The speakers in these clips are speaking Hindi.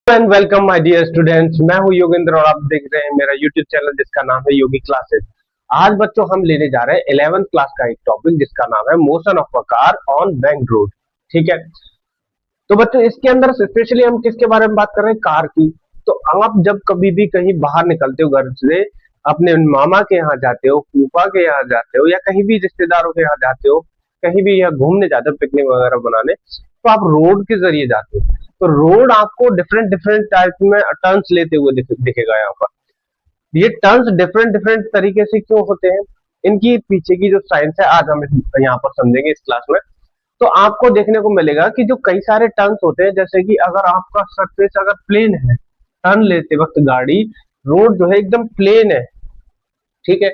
And welcome my dear students. मैं हूं योगेंद्र और आप देख रहे हैं मेरा यूट्यूब चैनल जिसका नाम है योगी क्लासेस। आज बच्चों हम लेने जा रहे हैं 11th क्लास का एक टॉपिक जिसका नाम है motion of a car on bank road. ठीक है, तो बच्चों इसके अंदर स्पेशली हम किसके बारे में बात कर रहे हैं? कार की। तो आप जब कभी भी कहीं बाहर निकलते हो घर से, अपने मामा के यहाँ जाते हो, फूफा के यहाँ जाते हो या कहीं भी रिश्तेदारों के यहाँ जाते हो, कहीं भी यहाँ घूमने जाते हो पिकनिक वगैरह बनाने, तो आप रोड के जरिए जाते हो। तो रोड आपको डिफरेंट डिफरेंट टाइप में टर्न्स लेते हुए दिखेगा यहाँ पर। ये टर्न्स डिफरेंट डिफरेंट तरीके से क्यों होते हैं, इनकी पीछे की जो साइंस है आज हम यहाँ पर समझेंगे इस क्लास में। तो आपको देखने को मिलेगा कि जो कई सारे टर्न्स होते हैं, जैसे कि अगर आपका सरफेस अगर प्लेन है, टर्न लेते वक्त गाड़ी रोड जो है एकदम प्लेन है, ठीक है,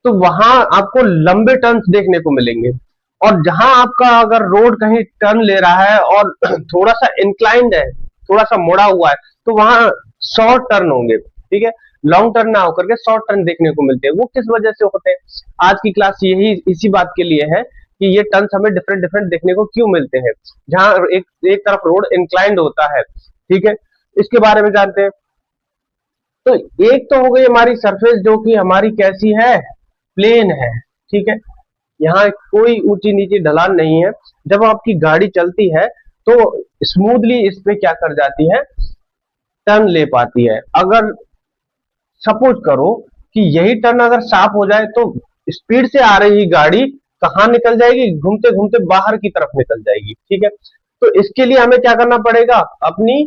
तो वहां आपको लंबे टर्न्स देखने को मिलेंगे। और जहां आपका अगर रोड कहीं टर्न ले रहा है और थोड़ा सा इंक्लाइंड है, थोड़ा सा मुड़ा हुआ है, तो वहां शॉर्ट टर्न होंगे। ठीक है, लॉन्ग टर्न ना होकर के शॉर्ट टर्न देखने को मिलते हैं। वो किस वजह से होते हैं? आज की क्लास यही इसी बात के लिए है कि ये टर्न्स हमें डिफरेंट डिफरेंट देखने को क्यों मिलते हैं, जहां एक तरफ रोड इंक्लाइंड होता है। ठीक है, इसके बारे में जानते हैं। तो एक तो हो गई हमारी सरफेस जो कि हमारी कैसी है, प्लेन है। ठीक है, यहाँ कोई ऊंची नीची ढलान नहीं है। जब आपकी गाड़ी चलती है तो स्मूथली इस पे क्या कर जाती है, टर्न ले पाती है। अगर सपोज करो कि यही टर्न अगर साफ हो जाए तो स्पीड से आ रही गाड़ी कहाँ निकल जाएगी? घूमते घूमते बाहर की तरफ निकल जाएगी। ठीक है, तो इसके लिए हमें क्या करना पड़ेगा? अपनी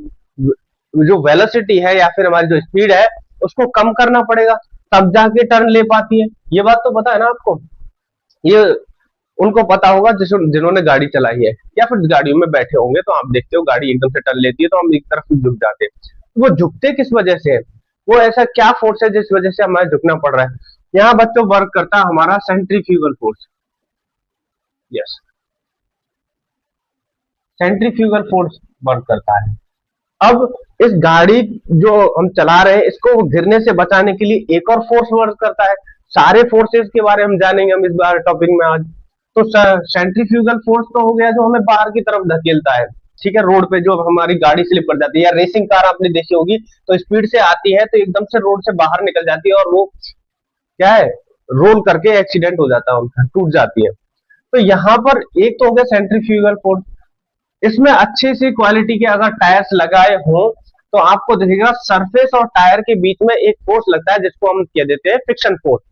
जो वेलोसिटी है या फिर हमारी जो स्पीड है उसको कम करना पड़ेगा, तब जाके टर्न ले पाती है। ये बात तो पता है ना आपको? ये उनको पता होगा जिन्होंने गाड़ी चलाई है या फिर गाड़ियों में बैठे होंगे। तो आप देखते हो गाड़ी एकदम से टर्न लेती है तो हम एक तरफ झुक जाते हैं। वो झुकते किस वजह से है? वो ऐसा क्या फोर्स है जिस वजह से हमें झुकना पड़ रहा है? यहाँ बच्चों वर्क करता है हमारा centrifugal force. Yes, centrifugal force work करता है। अब इस गाड़ी जो हम चला रहे हैं इसको गिरने से बचाने के लिए एक और फोर्स वर्क करता है। सारे फोर्सेस के बारे में जानेंगे हम इस बार टॉपिक में आज। तो सेंट्रीफ्यूगल फोर्स तो हो गया जो हमें बाहर की तरफ धकेलता है। ठीक है, रोड पे जो हमारी गाड़ी स्लिप कर जाती है, या रेसिंग कार आपने देखी होगी तो स्पीड से आती है तो एकदम से रोड से बाहर निकल जाती है और वो क्या है, रोल करके एक्सीडेंट हो जाता है उनका, टूट जाती है। तो यहाँ पर एक तो हो गया सेंट्रीफ्यूगल फोर्स। इसमें अच्छी सी क्वालिटी के अगर टायर्स लगाए हों तो आपको दिखेगा सरफेस और टायर के बीच में एक फोर्स लगता है जिसको हम कह देते हैं फ्रिक्शन फोर्स।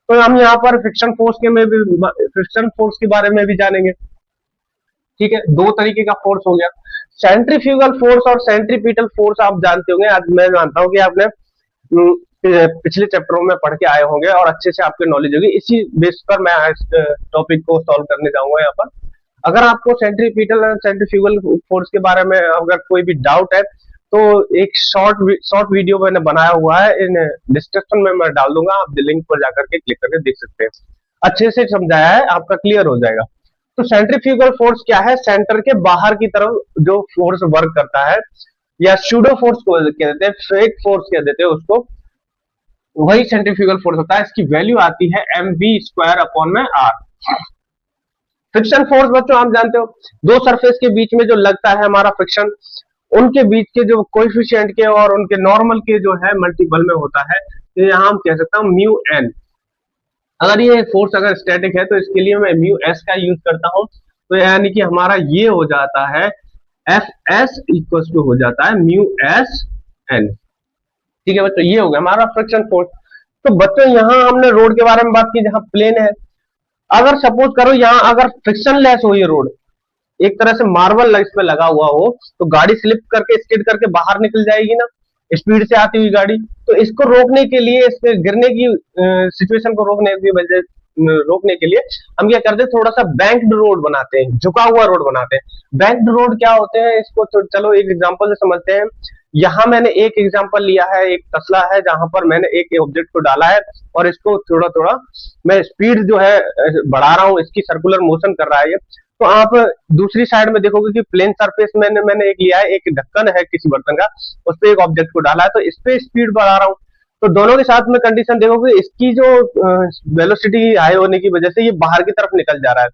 तो हम यहाँ पर फ्रिक्शन फोर्स के बारे में भी जानेंगे। ठीक है, दो तरीके का फोर्स हो गया, सेंट्रीफ्यूगल फोर्स और सेंट्रीपिटल फोर्स। आप जानते होंगे, आज मैं जानता हूं कि आपने पिछले चैप्टरों में पढ़ के आए होंगे और अच्छे से आपकी नॉलेज होगी। इसी बेस पर मैं इस टॉपिक को सॉल्व करने जाऊंगा यहाँ पर। अगर आपको सेंट्रीपिटल और सेंट्रीफ्यूगल फोर्स के बारे में अगर कोई भी डाउट है तो एक शॉर्ट वीडियो मैंने बनाया हुआ है, इन डिस्क्रिप्शन में मैं डाल दूंगा, आप लिंक पर जाकर के क्लिक करके देख सकते हैं। अच्छे से समझाया है, आपका क्लियर हो जाएगा। तो सेंट्रीफ्यूगल फोर्स क्या है? सेंटर के बाहर की तरफ जो फोर्स वर्क करता है, या सूडो फोर्स को कह देते हैं, फेक फोर्स कह देते हैं उसको, वही सेंट्रीफ्यूगल फोर्स होता है। इसकी वैल्यू आती है mv²/r। फ्रिक्शन फोर्स बच्चों आप जानते हो, दो सरफेस के बीच में जो लगता है हमारा फ्रिक्शन, उनके बीच के जो कोएफिशिएंट के और उनके नॉर्मल के जो है मल्टीपल में होता है। तो यहाँ हम कह सकता हूँ म्यू एन। अगर ये फोर्स अगर स्टैटिक है तो इसके लिए मैं म्यू एस का यूज करता हूँ। तो यानी कि हमारा ये हो जाता है एफ एस इक्वल टू हो जाता है म्यू एस एन। ठीक है बच्चों, ये हो गया हमारा फ्रिक्शन फोर्स। तो बच्चों यहाँ हमने रोड के बारे में बात की जहां प्लेन है। अगर सपोज करो यहाँ अगर फ्रिक्शन लेस हो, ये रोड एक तरह से मार्बल इस पे लगा हुआ हो, तो गाड़ी स्लिप करके स्किड करके बाहर निकल जाएगी ना, स्पीड से आती हुई गाड़ी। तो इसको रोकने के लिए, इस पे गिरने की सिचुएशन को रोकने के लिए हम क्या करते हैं, थोड़ा सा बैंक्ड रोड बनाते हैं, झुका हुआ रोड बनाते हैं। बैंक्ड रोड क्या होते हैं इसको तो चलो एक एग्जांपल से समझते हैं। यहाँ मैंने एक एग्जांपल लिया है, एक तसला है जहां पर मैंने एक ऑब्जेक्ट को डाला है और इसको थोड़ा थोड़ा मैं स्पीड जो है बढ़ा रहा हूँ, इसकी सर्कुलर मोशन कर रहा है ये। तो आप दूसरी साइड में देखोगे कि प्लेन सरफेस मैंने एक लिया है, एक ढक्कन है किसी बर्तन का, उस पर एक ऑब्जेक्ट को डाला है, तो इस पे स्पीड बढ़ा रहा हूँ। तो दोनों के साथ में कंडीशन देखोगे, इसकी जो वेलोसिटी हाई होने की वजह से ये बाहर की तरफ निकल जा रहा है।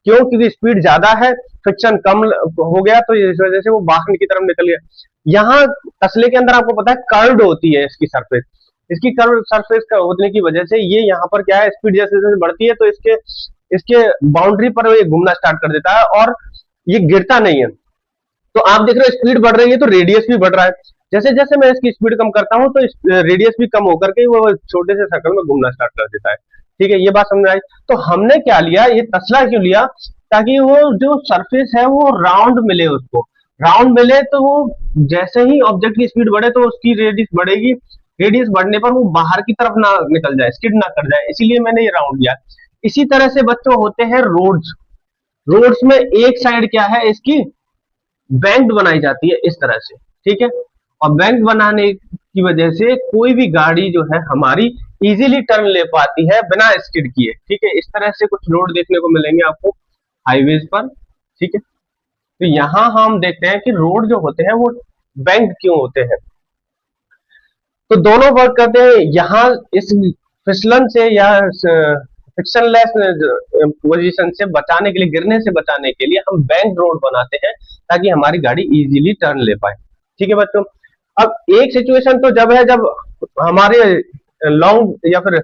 क्यों? क्योंकि स्पीड ज्यादा है, फ्रिक्शन कम हो गया, तो इस वजह से वो बाहर की तरफ निकल गया। यहाँ तसले के अंदर आपको पता है कर्व्ड होती है इसकी सरफेस। इसकी कर्व सरफेस का होने की वजह से ये यहाँ पर क्या है, स्पीड जैसे जैसे बढ़ती है तो इसके इसके बाउंड्री पर ये घूमना स्टार्ट कर देता है और ये गिरता नहीं है। तो आप देख रहे हो स्पीड बढ़ रही है तो रेडियस भी बढ़ रहा है। जैसे जैसे मैं इसकी स्पीड कम करता हूँ तो रेडियस भी कम होकर के वो छोटे से सर्कल में घूमना स्टार्ट कर देता है। ठीक है, ये बात समझ आई। तो हमने क्या लिया, ये तसला क्यों लिया, ताकि वो जो सरफेस है वो राउंड मिले, उसको राउंड मिले तो वो जैसे ही ऑब्जेक्ट की स्पीड बढ़े तो उसकी रेडियस बढ़ेगी, रेडियस बढ़ने पर वो बाहर की तरफ ना निकल जाए, स्किड ना कर जाए, इसीलिए मैंने ये राउंड लिया। इसी तरह से बच्चों होते हैं रोड्स। रोड्स में एक साइड क्या है, इसकी बैंक बनाई जाती है इस तरह से। ठीक है, और बैंक बनाने की वजह से कोई भी गाड़ी जो है हमारी इजीली टर्न ले पाती है बिना स्किड किए। ठीक है, इस तरह से कुछ रोड देखने को मिलेंगे आपको हाईवेज पर। ठीक है, तो यहां हम देखते हैं कि रोड जो होते हैं वो बैंक क्यों होते हैं। तो दोनों वर्क करते हैं। यहाँ इस फिसलन से या फ्रिक्शनलेस पोजीशन से बचाने के लिए, गिरने से बचाने के लिए हम बैंक रोड बनाते हैं ताकि हमारी गाड़ी इजीली टर्न ले पाए। ठीक है बच्चों, अब एक सिचुएशन तो जब है जब हमारे लॉन्ग या फिर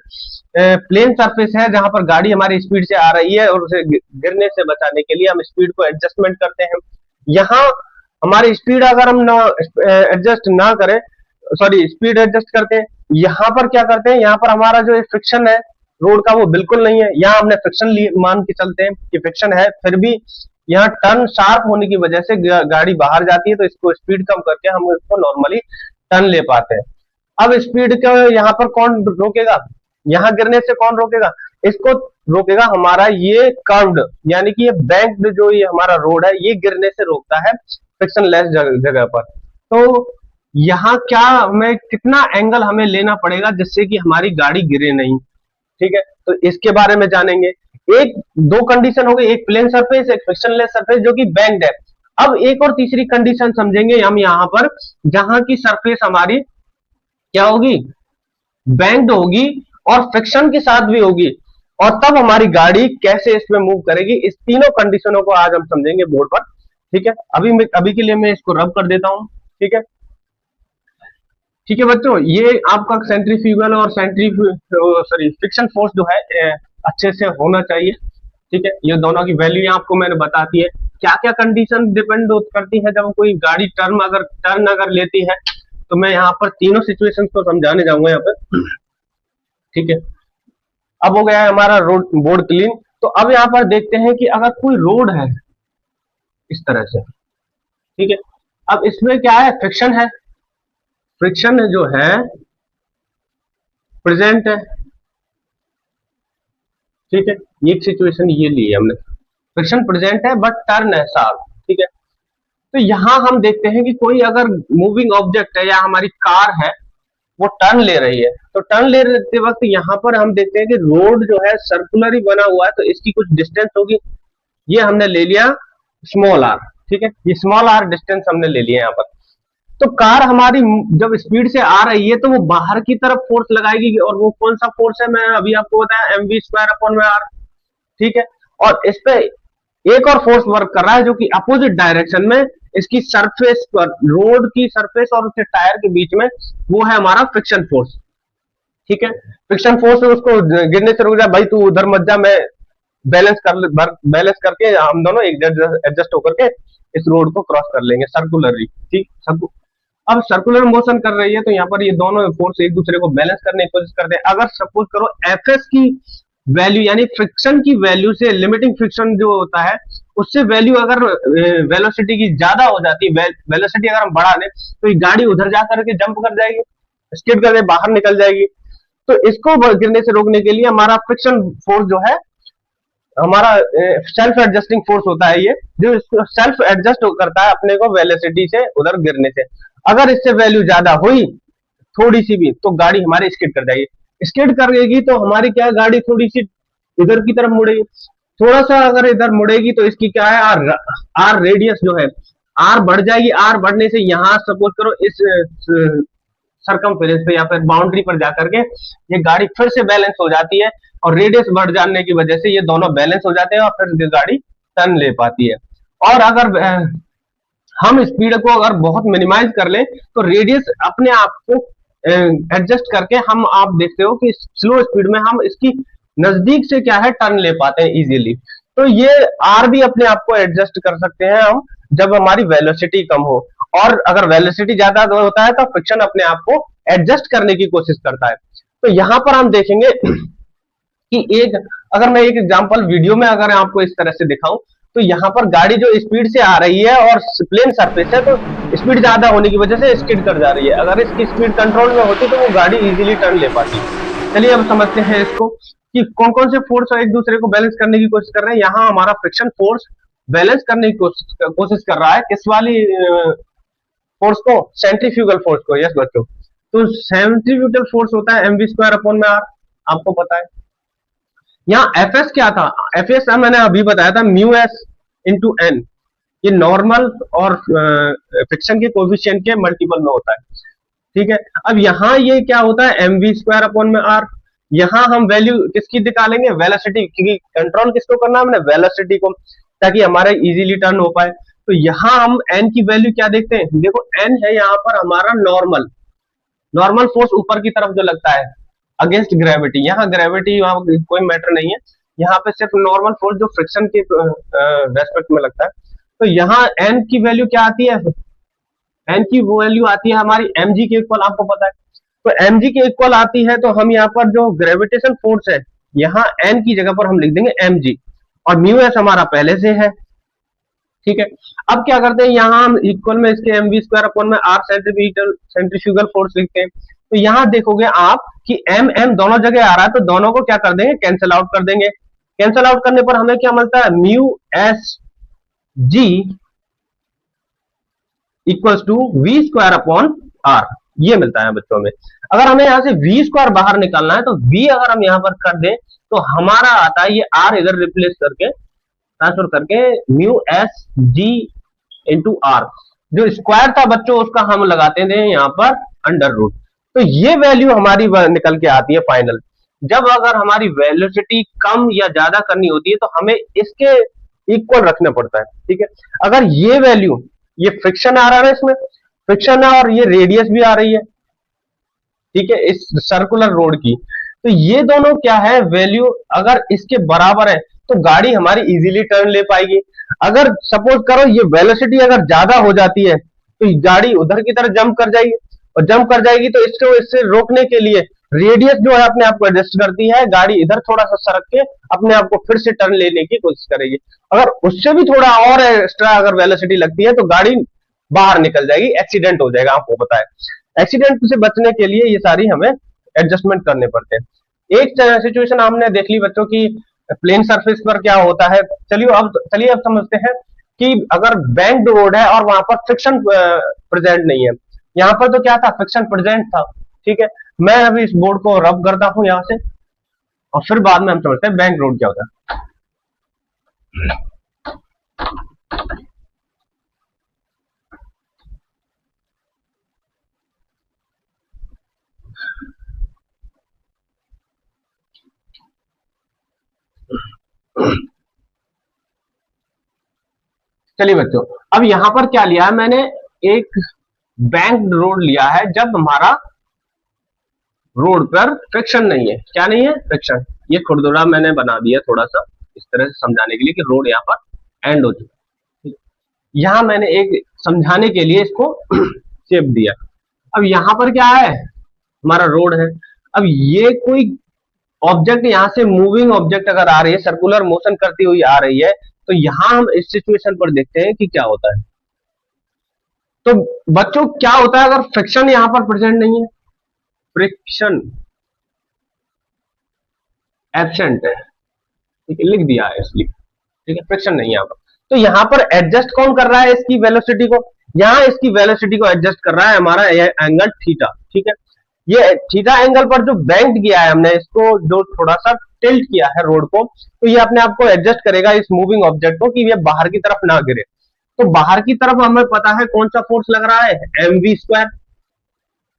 प्लेन सरफेस है जहां पर गाड़ी हमारी स्पीड से आ रही है और उसे गिरने से बचाने के लिए हम स्पीड को एडजस्टमेंट करते हैं। यहाँ हमारी स्पीड अगर हम एडजस्ट ना करें, सॉरी स्पीड एडजस्ट करते हैं, यहाँ पर क्या करते हैं, यहाँ पर हमारा जो फ्रिक्शन है रोड का वो बिल्कुल नहीं है। यहाँ हमने फ्रिक्शन मान के चलते हैं कि फ्रिक्शन है, फिर भी यहाँ टर्न शार्प होने की वजह से गाड़ी बाहर जाती है तो इसको स्पीड कम करके हम इसको नॉर्मली टर्न ले पाते हैं। अब स्पीड को यहाँ पर कौन रोकेगा, यहाँ गिरने से कौन रोकेगा, इसको रोकेगा हमारा ये कर्व्ड, यानी कि ये बैंक्ड जो ये हमारा रोड है ये गिरने से रोकता है फ्रिक्शन लेस जगह पर। तो यहाँ क्या हमें कितना एंगल हमें लेना पड़ेगा जिससे कि हमारी गाड़ी गिरे नहीं। ठीक है, तो इसके बारे में जानेंगे। एक दो कंडीशन हो गई, एक प्लेन सरफेस, एक फ्रिक्शनलेस सरफेस जो कि बैंक्ड है। अब एक और तीसरी कंडीशन समझेंगे हम यहाँ पर, जहां की सरफेस हमारी क्या होगी, बैंक्ड होगी और फ्रिक्शन के साथ भी होगी, और तब हमारी गाड़ी कैसे इसमें मूव करेगी। इस तीनों कंडीशनों को आज हम समझेंगे बोर्ड पर। ठीक है, अभी के लिए मैं इसको रब कर देता हूं। ठीक है, ठीक है बच्चों, ये आपका सेंट्रीफ्यूगल और फ्रिक्शन फोर्स जो है अच्छे से होना चाहिए। ठीक है, ये दोनों की वैल्यू आपको मैंने बताती है। क्या क्या कंडीशन डिपेंड करती है जब कोई गाड़ी टर्न अगर लेती है, तो मैं यहाँ पर तीनों सिचुएशंस को समझाने जाऊंगा यहाँ पर। ठीक है, अब हो गया है हमारा रोड बोर्ड क्लीन। तो अब यहाँ पर देखते हैं कि अगर कोई रोड है इस तरह से, ठीक है, अब इसमें क्या है, फ्रिक्शन है, फ्रिक्शन जो है प्रेजेंट है। ठीक है, एक सिचुएशन ये ली है हमने, फ्रिक्शन प्रेजेंट है बट टर्न है शार्प। ठीक है, तो यहां हम देखते हैं कि कोई अगर मूविंग ऑब्जेक्ट है या हमारी कार है वो टर्न ले रही है, तो टर्न लेते वक्त यहाँ पर हम देखते हैं कि रोड जो है सर्कुलर ही बना हुआ है, तो इसकी कुछ डिस्टेंस होगी, ये हमने ले लिया स्मॉल आर। ठीक है, ये स्मॉल आर डिस्टेंस हमने ले लिया यहाँ पर। तो कार हमारी जब स्पीड से आ रही है तो वो बाहर की तरफ फोर्स लगाएगी, और वो कौन सा फोर्स है मैं अभी आपको बताया, mv²/r। ठीक है, और इस पे एक और फोर्स वर्क कर रहा है जो कि अपोजिट डायरेक्शन में इसकी सरफेस पर, रोड की सरफेस और उसके टायर के बीच में, वो है हमारा फ्रिक्शन फोर्स। ठीक है, फ्रिक्शन फोर्स उसको गिरने से रोक जाए, भाई तू उधर मत जा, मैं बैलेंस करके हम दोनों एडजस्ट होकर के इस रोड को क्रॉस कर लेंगे सर्कुलरली। ठीक, सब अब सर्कुलर मोशन कर रही है तो यहाँ पर ये दोनों फोर्स एक दूसरे को बैलेंस करने की कोशिश करते हैं। अगर सपोज करो एफएस की वैल्यू यानी फ्रिक्शन की वैल्यू से, लिमिटिंग फ्रिक्शन जो होता है उससे वैल्यू अगर वेलोसिटी की ज्यादा हो जाती है, वेलोसिटी अगर हम बढ़ा दें तो ये गाड़ी उधर जाकर के जंप कर जाएगी, स्किड कर बाहर निकल जाएगी। तो इसको गिरने से रोकने के लिए हमारा फ्रिक्शन फोर्स जो है, हमारा सेल्फ एडजस्टिंग फोर्स होता है, ये जो इसको सेल्फ एडजस्ट करता है अपने को वेलोसिटी से उधर गिरने से। अगर इससे वैल्यू ज्यादा हुई थोड़ी सी भी तो गाड़ी हमारी स्किड कर जाएगी, स्किड करेगी तो हमारी क्या, गाड़ी थोड़ी सी इधर की तरफ मुड़ेगी, थोड़ा सा अगर इधर मुड़ेगी तो इसकी क्या है, आर रेडियस जो है आर बढ़ जाएगी। आर बढ़ने से यहाँ सपोज करो इस सरकमफेरेंस पे या फिर बाउंड्री पर जाकर के ये गाड़ी फिर से बैलेंस हो जाती है, और रेडियस बढ़ जाने की वजह से ये दोनों बैलेंस हो जाते हैं और फिर गाड़ी टर्न ले पाती है। और अगर हम स्पीड को अगर बहुत मिनिमाइज कर लें तो रेडियस अपने आप को एडजस्ट करके हम, आप देखते हो कि स्लो स्पीड में हम इसकी नजदीक से क्या है टर्न ले पाते हैं इजीली। तो ये आर भी अपने आप को एडजस्ट कर सकते हैं हम, जब हमारी वेलोसिटी कम हो। और अगर वेलोसिटी ज्यादा होता है तो फ्रिक्शन अपने आप को एडजस्ट करने की कोशिश करता है। तो यहां पर हम देखेंगे कि एक, अगर मैं एक एग्जांपल वीडियो में अगर आपको इस तरह से दिखाऊं, तो यहाँ पर गाड़ी जो स्पीड से आ रही है और प्लेन सरफेस है, तो स्पीड ज्यादा होने की वजह से स्किड कर जा रही है। अगर इसकी स्पीड कंट्रोल में होती तो वो गाड़ी इजीली टर्न ले पाती। चलिए अब समझते हैं इसको कि कौन कौन से फोर्स एक दूसरे को बैलेंस करने की कोशिश कर रहे हैं। यहाँ हमारा फ्रिक्शन फोर्स बैलेंस करने की कोशिश कर रहा है, किस वाली फोर्स को? सेंट्रीफ्यूगल फोर्स को। यस बच्चों, तो सेंट्रीफ्यूगल फोर्स होता है mv स्क्वायर अपॉन में आर, आपको पता है। यहाँ एफ एस क्या था? एफ एस मैंने अभी बताया था, म्यू एस इंटू एन। ये नॉर्मल और फ्रिक्शन के कोफिशिएंट के मल्टीपल में होता है, ठीक है। अब यहाँ ये क्या होता है? एम वी स्क्वायर अपॉन में आर। यहाँ हम वैल्यू किसकी निकालेंगे? वेलोसिटी, क्योंकि कंट्रोल किसको करना है हमने? वेलोसिटी को, ताकि हमारा इजीली टर्न हो पाए। तो यहाँ हम एन की वैल्यू क्या देखते हैं? देखो एन है यहाँ पर हमारा नॉर्मल, नॉर्मल फोर्स ऊपर की तरफ जो लगता है अगेंस्ट ग्रेविटी। यहाँ ग्रेविटी कोई मैटर नहीं है, यहाँ पे सिर्फ नॉर्मल फोर्स जो फ्रिक्शन के रेस्पेक्ट में लगता है। तो यहाँ एन की वैल्यू क्या आती है? एन की वैल्यू आती है हमारी mg के इक्वल, आपको पता है। तो mg के इक्वल आती है, तो हम यहाँ पर जो ग्रेविटेशन फोर्स है, यहाँ n की जगह पर हम लिख देंगे mg, और म्यू एस हमारा पहले से है, ठीक है। अब क्या करते हैं, यहाँ हम इक्वल में इसके mv स्क्वायर अपॉन में r सेंट्रीफ्यूगल फोर्स लिखते हैं। तो यहाँ देखोगे आप कि m m दोनों जगह आ रहा है, तो दोनों को क्या कर देंगे? कैंसिल आउट कर देंगे। कैंसिल आउट करने पर हमें क्या मिलता है? Mu S G equals to V square upon R, ये मिलता है बच्चों में। अगर हमें यहाँ से वी स्क्वायर बाहर निकालना है, तो वी अगर हम यहाँ पर कर दें तो हमारा आता है ये आर इधर रिप्लेस करके, ट्रांसफर करके mu S G into R. जो स्क्वायर था बच्चों उसका हम लगाते थे यहाँ पर अंडर रूट। तो ये वैल्यू हमारी निकल के आती है फाइनल। जब अगर हमारी वेलोसिटी कम या ज्यादा करनी होती है तो हमें इसके इक्वल रखना पड़ता है, ठीक है। अगर ये वैल्यू, ये फ्रिक्शन आ रहा है इसमें, फ्रिक्शन है और ये रेडियस भी आ रही है, ठीक है, इस सर्कुलर रोड की। तो ये दोनों क्या है वैल्यू, अगर इसके बराबर है तो गाड़ी हमारी इजीली टर्न ले पाएगी। अगर सपोज करो ये वेलोसिटी अगर ज्यादा हो जाती है तो गाड़ी उधर की तरफ जंप कर जाएगी, और जंप कर जाएगी तो इसको इससे रोकने के लिए रेडियस जो है अपने आप को एडजस्ट करती है, गाड़ी इधर थोड़ा सा सरक के अपने आप को फिर से टर्न लेने की कोशिश करेगी। अगर उससे भी थोड़ा और एक्स्ट्रा अगर वेलोसिटी लगती है तो गाड़ी बाहर निकल जाएगी, एक्सीडेंट हो जाएगा, आपको पता है। एक्सीडेंट से बचने के लिए ये सारी हमें एडजस्टमेंट करने पड़ते हैं। एक सिचुएशन हमने देख ली बच्चों की प्लेन सरफेस पर क्या होता है। चलिए अब समझते हैं कि अगर बैंक्ड रोड है और वहां पर फ्रिक्शन प्रेजेंट नहीं है। यहाँ पर तो क्या था? फ्रिक्शन प्रेजेंट था, ठीक है। मैं अभी इस बोर्ड को रब करता हूं यहाँ से, और फिर बाद में हम समझते हैं बैंक रोड क्या होता है। चलिए बच्चों, अब यहां पर क्या लिया है मैंने? एक बैंक रोड लिया है जब हमारा रोड पर फ्रिक्शन नहीं है। क्या नहीं है? फ्रिक्शन। ये खुरदुरा मैंने बना दिया थोड़ा सा इस तरह से समझाने के लिए कि रोड यहाँ पर एंड हो चुका है। यहां मैंने एक समझाने के लिए इसको शेप दिया। अब यहां पर क्या है? हमारा रोड है। अब ये कोई ऑब्जेक्ट यहाँ से मूविंग ऑब्जेक्ट अगर आ रही है, सर्कुलर मोशन करती हुई आ रही है, तो यहां हम इस सिचुएशन पर देखते हैं कि क्या होता है। तो बच्चों क्या होता है अगर फ्रिक्शन यहां पर प्रेजेंट नहीं है? फ्रिक्शन एब्सेंट है, ठीक है, लिख दिया है इसलिए, ठीक है, फ्रिक्शन नहीं है यहाँ पर। तो यहाँ पर एडजस्ट कौन कर रहा है इसकी वेलोसिटी को? यहाँ इसकी वेलोसिटी को एडजस्ट कर रहा है हमारा एंगल थीटा, ठीक है। ये थीटा एंगल पर जो बेंड किया है हमने इसको, जो थोड़ा सा टिल्ट किया है रोड को, तो ये अपने आप को एडजस्ट करेगा इस मूविंग ऑब्जेक्ट को कि ये बाहर की तरफ ना गिरे। तो बाहर की तरफ हमें पता है कौन सा फोर्स लग रहा है? एम वी स्क्वायर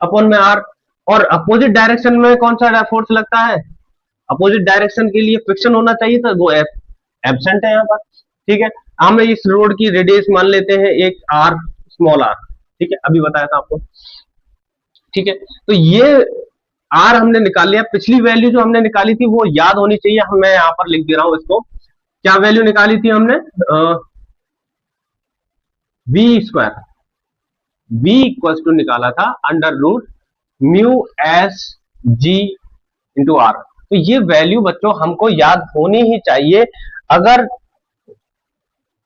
अपॉन में आर। और अपोजिट डायरेक्शन में कौन सा फोर्स लगता है? अपोजिट डायरेक्शन के लिए फ्रिक्शन होना चाहिए था, वो एब्सेंट है यहाँ पर, ठीक है। हम इस रोड की रेडियस मान लेते हैं एक आर, स्मॉल आर, ठीक है, अभी बताया था आपको, ठीक है। तो ये आर हमने निकाल लिया। पिछली वैल्यू जो हमने निकाली थी वो याद होनी चाहिए, मैं यहां पर लिख दे रहा हूं इसको। क्या वैल्यू निकाली थी हमने? V square, V equals to निकाला था under root mu S G into R. तो ये वैल्यू बच्चों हमको याद होनी ही चाहिए अगर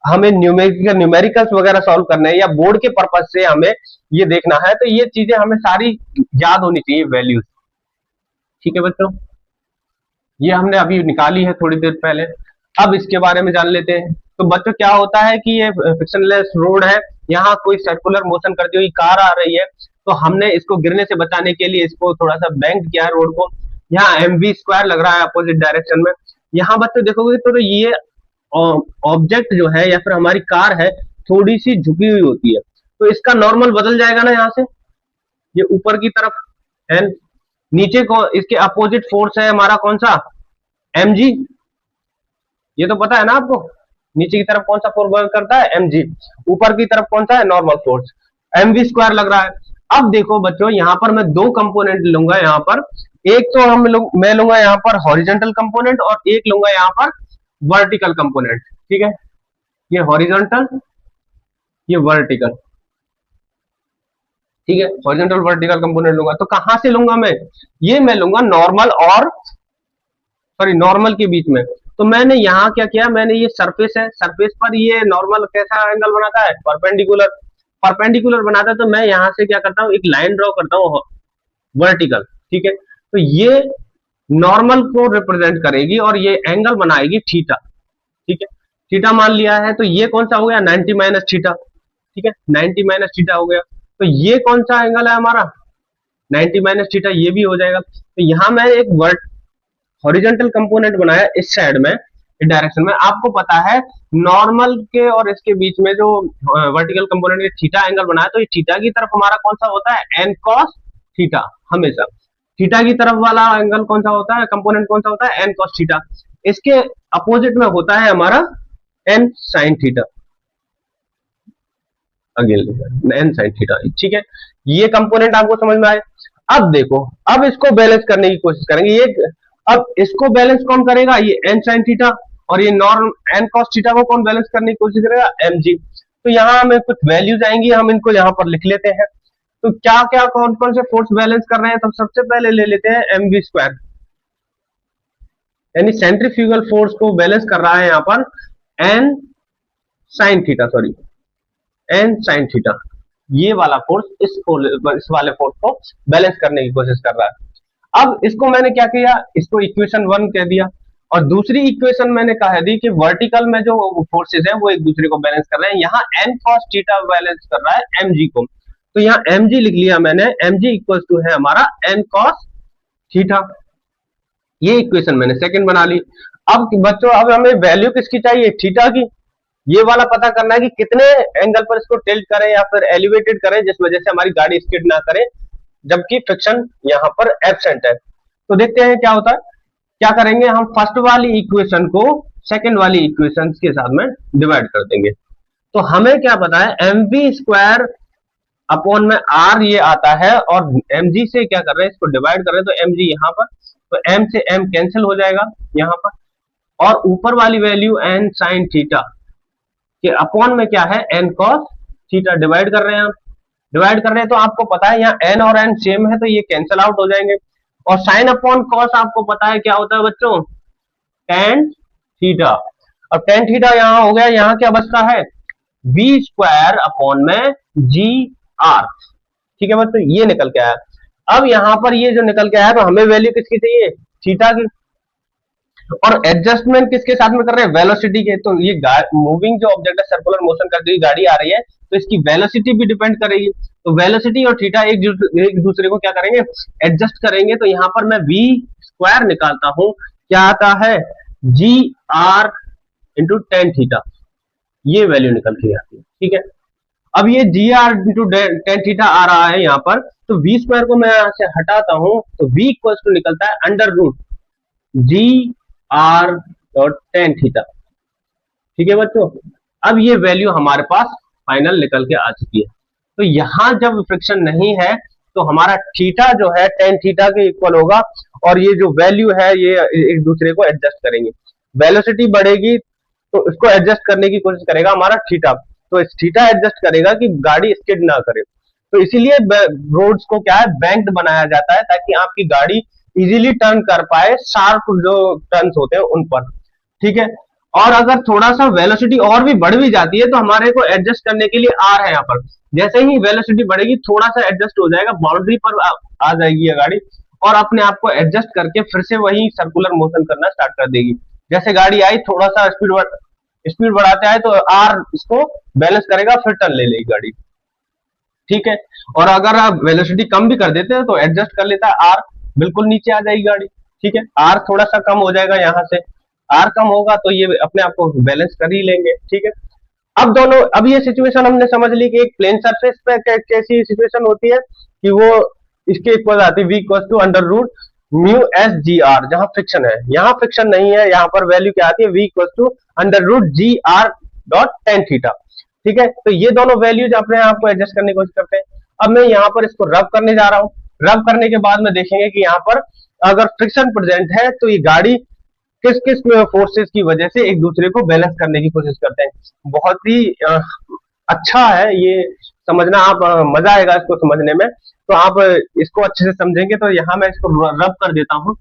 हमें न्यूमेरिकल्स वगैरह सॉल्व करना है या बोर्ड के पर्पज से हमें ये देखना है, तो ये चीजें हमें सारी याद होनी चाहिए वैल्यूज, ठीक है बच्चों। ये हमने अभी निकाली है थोड़ी देर पहले। अब इसके बारे में जान लेते हैं। तो बच्चों क्या होता है कि ये फ्रिक्शनलेस रोड है, यहाँ कोई सर्कुलर मोशन करती हुई कार आ रही है, तो हमने इसको गिरने से बचाने के लिए इसको थोड़ा सा बेंड किया है रोड को। यहाँ एमवी स्क्वायर लग रहा है अपोजिट डायरेक्शन में। यहाँ बच्चों देखोगे तो ये ऑब्जेक्ट जो है या फिर हमारी कार है थोड़ी सी झुकी हुई होती है, तो इसका नॉर्मल बदल जाएगा ना, यहाँ से ये ऊपर की तरफ एन, नीचे को इसके अपोजिट फोर्स है हमारा कौन सा? एमजी। ये तो पता है ना आपको, नीचे की तरफ कौन सा फोर्स वर्क करता है? एमजी। ऊपर की तरफ कौन सा है? Normal force. एमवी स्क्वायर लग रहा है। अब देखो बच्चों यहाँ पर मैं दो कंपोनेंट लूंगा यहाँ पर, एक तो मैं लूंगा यहाँ पर हॉरिजेंटल कंपोनेंट और एक लूंगा यहाँ पर वर्टिकल कंपोनेंट, ठीक है। ये हॉरिजेंटल, ये वर्टिकल, ठीक है, हॉरिजॉन्टल वर्टिकल कंपोनेंट लूंगा। तो कहां से लूंगा मैं? ये मैं लूंगा नॉर्मल और सॉरी नॉर्मल के बीच में। तो मैंने यहाँ क्या किया, मैंने ये सरफेस है, सरफेस पर ये नॉर्मल कैसा एंगल बनाता है? परपेंडिकुलर, परपेंडिकुलर बनाता है। तो मैं यहाँ से क्या करता हूँ, एक लाइन ड्रॉ करता हूँ वर्टिकल, ठीक है। तो ये नॉर्मल को रिप्रेजेंट करेगी और ये एंगल बनाएगी थीटा, ठीक है। थीटा मान लिया है, तो ये कौन सा हो गया? 90 माइनस थीटा, ठीक है, 90 माइनस थीटा हो गया। तो ये कौन सा एंगल है हमारा? 90 माइनस थीटा, ये भी हो जाएगा। तो यहां मैं एक वर्ट हॉरिजॉन्टल कंपोनेंट बनाया इस साइड में, इस डायरेक्शन में। आपको पता है नॉर्मल के और इसके बीच में जो वर्टिकल कंपोनेंट के थीटा एंगल बनाया, तो ये थीटा की तरफ हमारा कौन सा होता है? N cos theta. हमेशा थीटा की तरफ वाला एंगल कौन सा होता है? कंपोनेंट कौन सा होता है? N cos theta. इसके अपोजिट में होता है हमारा N sine theta, again N sine theta, ठीक है। ये कंपोनेंट आपको समझ में आए। अब देखो, अब इसको बैलेंस करने की कोशिश करेंगे। ये अब इसको बैलेंस कौन करेगा? ये एन साइन थीटा। और ये नॉर्म एन कॉस थीटा को कौन बैलेंस करने की कोशिश करेगा? M G. तो यहाँ हमें कुछ वैल्यूज आएंगी, हम इनको यहाँ पर लिख लेते हैं। तो क्या क्या कौन कौन से फोर्स बैलेंस कर रहे हैं? तो सबसे पहले ले लेते हैं एम वी स्क्वायर, यानी सेंट्रीफ्यूगल फोर्स को बैलेंस कर रहा है यहाँ पर N sine theta, sorry N sine theta. ये वाला फोर्स इस वाले फोर्स को बैलेंस करने की कोशिश कर रहा है। अब इसको मैंने क्या किया, इसको इक्वेशन 1 कह दिया। और दूसरी इक्वेशन मैंने कह दी कि वर्टिकल में जो फोर्सेस हैं वो एक दूसरे को बैलेंस कर रहे हैं। यहाँ एन कॉस थीटा बैलेंस कर रहा है एम जी को, तो यहाँ एम जी लिख लिया मैंने। एम जी इक्वल टू है हमारा एन कॉस थीटा। ये इक्वेशन मैंने सेकंड बना ली। अब बच्चों अब हमें वैल्यू किसकी चाहिए? थीटा की। ये वाला पता करना है कि कितने एंगल पर इसको टिल्ट करें या फिर एलिवेटेड करें जिस वजह से हमारी गाड़ी स्किड ना करे, जबकि फ्रिक्शन यहाँ पर एब्सेंट है। तो देखते हैं क्या होता है। क्या करेंगे, हम फर्स्ट वाली इक्वेशन को सेकंड वाली इक्वेशन के साथ में डिवाइड कर देंगे। तो हमें क्या पता है, एम वी स्क्वायर अपॉन में आर ये आता है, और एम जी से क्या कर रहे हैं, इसको डिवाइड कर रहे हैं। तो एम जी यहाँ पर, तो एम से एम कैंसिल हो जाएगा यहाँ पर, और ऊपर वाली वैल्यू एन साइन थीटा कि अपॉन में क्या है, एन कॉस थीटा। डिवाइड कर रहे हैं हम, डिवाइड कर रहे हैं तो आपको पता है यहाँ एन और एन सेम है, तो ये कैंसिल आउट हो जाएंगे। और साइन अपॉन कॉस आपको पता है क्या होता है बच्चों? Tan theta. और टेन थीटा यहाँ हो गया, यहाँ क्या बचता है? बी स्क्वायर अपॉन में जी आर, ठीक है बच्चों, ये निकल के आया। अब यहाँ पर ये जो निकल के आया, तो हमें वैल्यू किसकी चाहिए? थीटा की। और एडजस्टमेंट किसके साथ में कर रहे हैं? वेलोसिटी के। तो ये मूविंग जो ऑब्जेक्ट है, सर्कुलर मोशन करती हुई गाड़ी आ रही है, तो इसकी वेलोसिटी भी डिपेंड करेगी। तो वेलोसिटी और थीटा एक दूसरे को क्या करेंगे? एडजस्ट करेंगे। तो यहाँ पर मैं वी स्क्वायर निकालता हूं, क्या आता है? जी आर इंटू टेन थीटा, ये वैल्यू निकल के आती है, ठीक है। अब ये जी आर इंटू टेन थीटा आ रहा है यहाँ पर, तो वी स्क्वायर को मैं यहाँ से हटाता हूं, तो वी इक्वल टू निकलता है under root G R dot tan theta, ठीक है बच्चों। अब ये वैल्यू हमारे पास फाइनल निकल के आ चुकी है। तो यहां जब फ्रिक्शन नहीं है तो हमारा थीटा जो है टेन थीटा के इक्वल होगा, और ये जो वैल्यू है ये एक दूसरे को एडजस्ट करेंगे। वेलोसिटी बढ़ेगी तो इसको एडजस्ट करने की कोशिश करेगा हमारा थीटा, तो इस थीटा एडजस्ट करेगा कि गाड़ी स्किड ना करे। तो इसीलिए रोड्स को क्या है, बैंक्ड बनाया जाता है ताकि आपकी गाड़ी इजीली टर्न कर पाए शार्प जो टर्न्स होते हैं उन पर, ठीक है। और अगर थोड़ा सा वेलोसिटी और भी बढ़ भी जाती है तो हमारे को एडजस्ट करने के लिए आर है यहाँ पर। जैसे ही वेलोसिटी बढ़ेगी थोड़ा सा एडजस्ट हो जाएगा, बाउंड्री पर आ जाएगी ये गाड़ी और अपने आप को एडजस्ट करके फिर से वही सर्कुलर मोशन करना स्टार्ट कर देगी। जैसे गाड़ी आई थोड़ा सा स्पीड बढ़ाते आए तो आर इसको बैलेंस करेगा, फिर टर्न ले लेगी गाड़ी, ठीक है। और अगर आप वेलोसिटी कम भी कर देते हैं तो एडजस्ट कर लेता है आर, बिल्कुल नीचे आ जाएगी गाड़ी, ठीक है। आर थोड़ा सा कम हो जाएगा, यहाँ से आर कम होगा तो ये अपने आप को बैलेंस कर ही लेंगे, ठीक है। अब ये सिचुएशन हमने समझ ली कि एक प्लेन सरफेस पे कैसी सिचुएशन होती है कि वो इसके इक्वल आती है v equal to under root mu S G R, जहां फ्रिक्शन है। यहाँ फ्रिक्शन नहीं है, यहाँ पर वैल्यू क्या आती है v equal to under root G R dot tan theta, ठीक है। तो ये दोनों वैल्यूज अपने आप को एडजस्ट करने की कोशिश करते हैं। अब मैं यहाँ पर इसको रब करने जा रहा हूँ। रब करने के बाद में देखेंगे कि यहाँ पर अगर फ्रिक्शन प्रेजेंट है तो ये गाड़ी किस किस फोर्सेस की वजह से एक दूसरे को बैलेंस करने की कोशिश करते हैं। बहुत ही अच्छा है ये समझना, आप मजा आएगा इसको समझने में। तो आप इसको अच्छे से समझेंगे। तो यहाँ मैं इसको रब कर देता हूँ।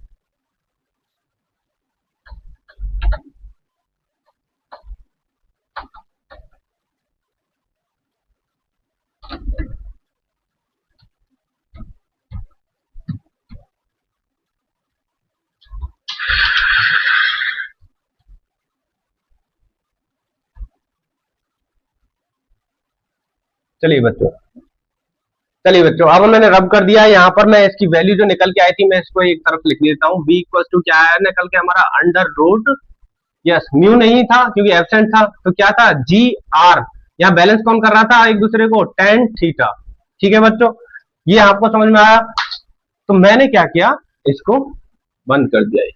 चलिए बच्चों अब मैंने रब कर दिया है। यहाँ पर मैं इसकी वैल्यू जो निकल के आई थी मैं इसको एक तरफ लिख देता हूँ। v इक्वल टू क्या है निकल के हमारा अंडर रूट, यस म्यू नहीं था क्योंकि एब्सेंट था, तो क्या था जी आर। यहाँ बैलेंस कौन कर रहा था एक दूसरे को, टेन थीटा, ठीक है बच्चों। ये आपको समझ में आया। तो मैंने क्या किया, इसको बंद कर दिया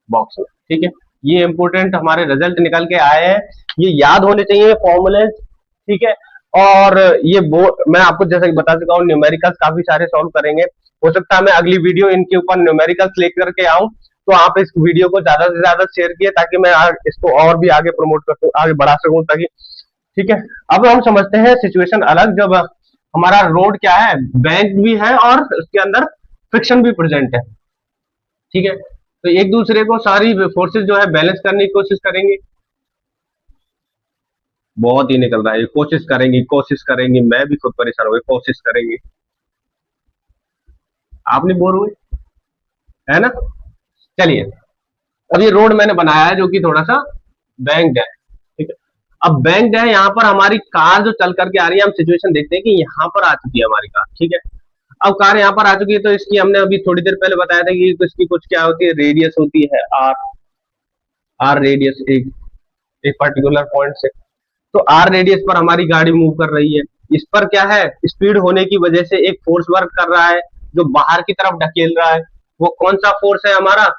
बॉक्स में, ठीक है। ये इंपोर्टेंट हमारे रिजल्ट निकल के आए हैं, ये याद होने चाहिए फॉर्मूले, ठीक है। और ये मैं आपको जैसा कि बता चुका हूँ न्यूमेरिकल्स काफी सारे सॉल्व करेंगे। हो सकता है मैं अगली वीडियो इनके ऊपर न्यूमेरिकल्स लेकर के आऊं, तो आप इस वीडियो को ज्यादा से ज्यादा शेयर किए ताकि मैं इसको और भी आगे प्रमोट कर सकूं, आगे बढ़ा सकूं ताकि, ठीक है। अब हम समझते हैं सिचुएशन अलग, जब हमारा रोड क्या है, बैंक भी है और उसके अंदर फ्रिक्शन भी प्रेजेंट है, ठीक है। तो एक दूसरे को सारी फोर्सेस जो है बैलेंस करने की कोशिश करेंगे। बहुत ही निकल रहा है, कोशिश करेंगी, मैं भी खुद परेशान हो गई, कोशिश करेंगी। आप नहीं बोर हुए, है ना। चलिए अब ये रोड मैंने बनाया है जो कि थोड़ा सा बैंक्ड है, ठीक है। अब बैंक्ड है, यहाँ पर हमारी कार जो चल करके आ रही है, हम सिचुएशन देखते हैं कि यहाँ पर आ चुकी है हमारी कार, ठीक है। अब कार यहाँ पर आ चुकी है तो इसकी हमने अभी थोड़ी देर पहले बताया था कि इसकी कुछ क्या होती है, रेडियस होती है आर रेडियस, एक पर्टिकुलर पॉइंट से। तो आर रेडियस पर हमारी गाड़ी मूव कर रही है। इस पर क्या है, स्पीड होने की वजह से एक फोर्स वर्क कर रहा है जो बाहर की तरफ ढकेल रहा है। वो कौन सा फोर्स है हमारा,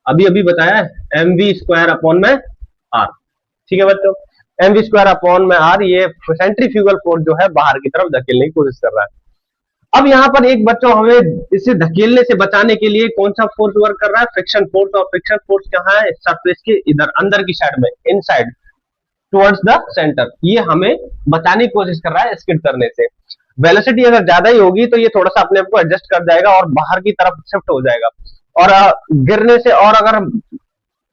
अभी अभी बताया है, एम वी स्क्वायर अपॉन में आर, ठीक है बच्चों। एम वी स्क्वायर अपॉन में आर, ये सेंट्रीफ्यूगल फोर्स जो है बाहर की तरफ धकेलने की कोशिश कर रहा है। अब यहाँ पर एक बच्चों हमें इसे धकेलने से बचाने के लिए कौन सा फोर्स वर्क कर रहा है, फ्रिक्शन फोर्स। और फ्रिक्शन फोर्स कहाँ है, सरफेस के इधर अंदर की साइड में, इनसाइड टुवर्ड्स द सेंटर। ये हमें बचाने की कोशिश कर रहा है स्किड करने से। वेलोसिटी अगर ज्यादा ही होगी तो ये थोड़ा सा अपने आप को एडजस्ट कर जाएगा और बाहर की तरफ शिफ्ट हो जाएगा, और गिरने से और अगर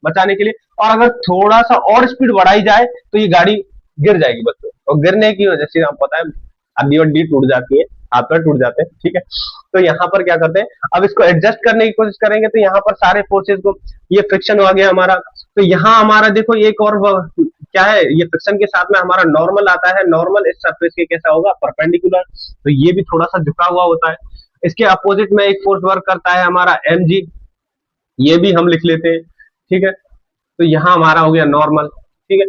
बचाने के लिए, और अगर थोड़ा सा और स्पीड बढ़ाई जाए तो ये गाड़ी गिर जाएगी बच्चों। और गिरने की वजह से आपको पता है हड्डी वड्डी टूट जाती है, हाथ पैर टूट जाते हैं, ठीक है। तो यहाँ पर क्या करते हैं, अब इसको एडजस्ट करने की कोशिश करेंगे। तो यहाँ पर सारे फोर्सेस को, ये फ्रिक्शन हो गया हमारा। तो यहाँ हमारा देखो एक और क्या है, ये फ्रिक्शन के साथ में हमारा नॉर्मल आता है। नॉर्मल इस सरफेस के कैसा होगा, परपेंडिकुलर, तो ये भी थोड़ा सा झुका हुआ होता है। इसके अपोजिट में एक फोर्स वर्क करता है हमारा एम जी, ये भी हम लिख लेते हैं, ठीक है। तो यहाँ हमारा हो गया नॉर्मल, ठीक है।